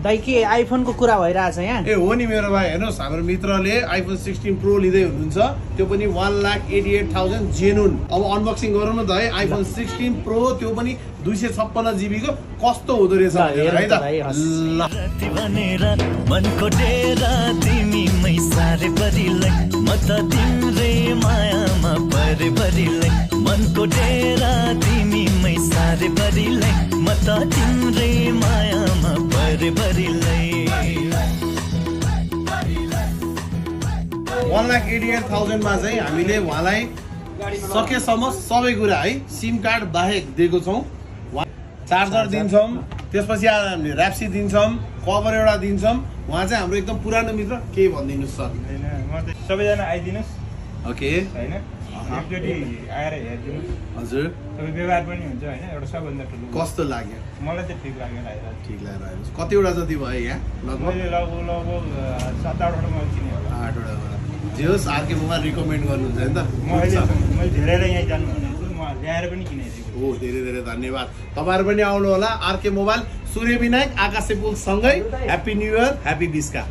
दाइ के आइफोनको कुरा भइरहेछ यहाँ? ए हो नि मेरो भाइ, हेर्नुहोस् हाम्रो मित्रले आइफोन 16 प्रो लिँदै हुनुहुन्छ, त्यो पनि 1,88,000 जेन्युन। अब अनबक्सिङ गरौँ न त है, आइफोन 16 प्रो त्यो पनि 256 GB को कस्तो हुँदो रहेछ है त। ल मनको डेरा तिमीमै सारे परिलाई म त तिम्रै मायामा परे परिलाई मनको डेरा तिमीमै सारे परिलाई म त तिम्रै मायामा परे परिलाई 1,88,000 मा चाहिँ हामीले उहाँलाई सकेसम्म सबै कुरा है सिम कार्ड बाहेक दिएको छौँ। चार्जर दिन्छौँ, त्यसपछि हामीले ऱ्याप्सी दिन्छौँ, कभर एउटा दिन्छौँ। उहाँ चाहिँ हाम्रो एकदम पुरानो मित्र, केही भनिदिनुहोस् सर। सबैजना आइदिनुहोस् ओके होइन, एकचोटि आएर हेरिदिनुहोस्। हजुर तपाईँ व्यवहार पनि हुन्छ होइन, एउटा सबभन्दा ठुलो कस्तो लाग्यो? मलाई चाहिँ ठिक लाग्यो आएर। ठिक लागेर आइनुहोस्। कतिवटा जति भयो यहाँ? लगभग मैले लगभग 7-8वटा मोबाइल किनेँ होला। 8वटा। जे होस् आरके मोबाइल रिकमेन्ड गर्नुहुन्छ नि त? मैले धेरै यहाँ जानु भनेको छु, म ल्याएर पनि किनेको छु। हो, धेरै धेरै धन्यवाद। तपाईँहरू पनि आउनु होला। आरके मोबाइल, सूर्य विनायक, आकाशे पुल सँगै। ह्याप्पी न्यू इयर, ह्याप्पी बिस्का।